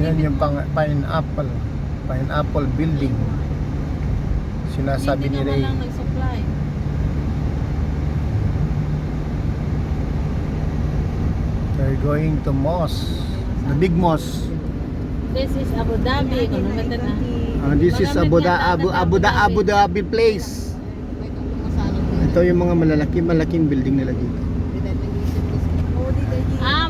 Yan yung pineapple building. Sinasabi ni Hindi Ray. naman lang nag-supply. They're going to Moss. The big Moss. This is Abu Dhabi. Kung maganda na. This is Abu Dhabi place. Ito yung mga malaking building nila dito.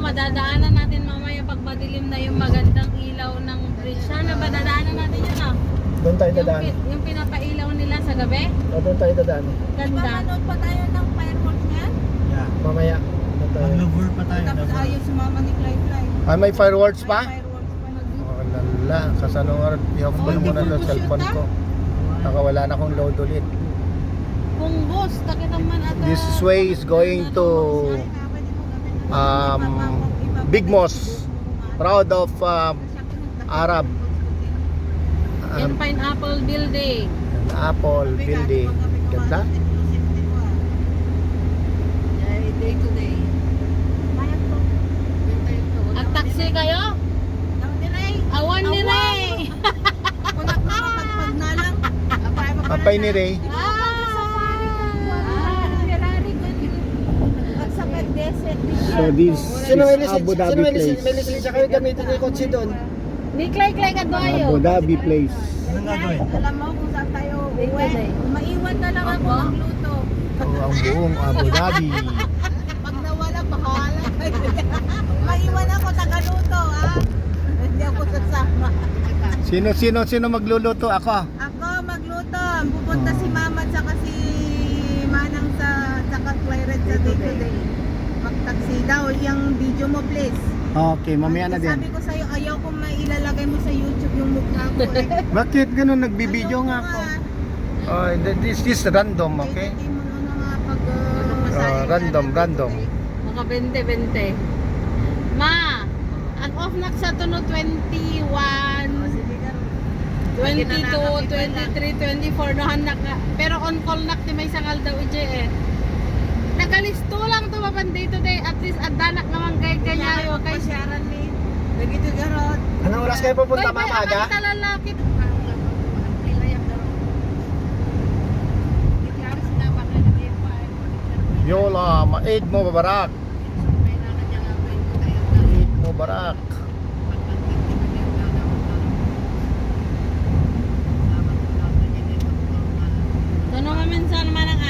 Madadaanan natin mamaya pag madilim na yung magandang ilaw ng bridge. Sana ba dadaanan natin yun Doon tayo dadaan. Yung pinapailaw nila sa gabi? Doon tayo dadaan. Ganda. Manood pa tayo ng fireworks niyan? Yeah. Mamaya. Mag-lover pa tayo. Tapos ayaw sumama ni Clyde. May fireworks pa? Fireworks pa mag Oh, lala. Kasanong oras. I-open muna ng cellphone ko. Nakawala na akong load ulit. Punggos. Takit naman ata. This way is going to Big Moss. Proud of Arab. Yan pineapple building. Apple building. Ganda. Day to day. At taxi kayo? Awan ni Ray. Kung nakapagpag na lang. Papay ni Ray. So this is Abu Dhabi place. Siya kayo gamitin yung kotse doon. Ni Clay ka doyo. Abu Dhabi place. Anong gagawin? Alam mo kung saan tayo uwi. Maiwan na lang ako magluto. Ang buong Abu Dhabi. Pag nawala, bahala kayo. Maiwan ako, tagaluto ha. Hindi ako sasama. Sino magluluto? Ako. Ako magluto. Pupunta si Mama at saka si Manang saka Claret sa day to day. Mag-taxi daw. Yung video mo please. Okay, mamaya na Sabi din. ko sa'yo, ayaw kong mailalagay mo sa YouTube yung mukha ko. Bakit ganun? Nagbibideo nga ako. Oh, this is random, okay? Hindi mo na nga pag Random. Mga 20-20. Ma, ang off na sa tuno 21, 22, 23, 24 no hanak na. Pero on call nak ti may sangal daw ije eh. Nakalisto lang to mapan day to day at least adanak naman kay kanyayo kay Sharon ni. Nagito garot. Anong oras kayo pupunta, mamaga? Talalaki. Yola, Eid Mubarak. Eid Mubarak. Tuno maminsan man ang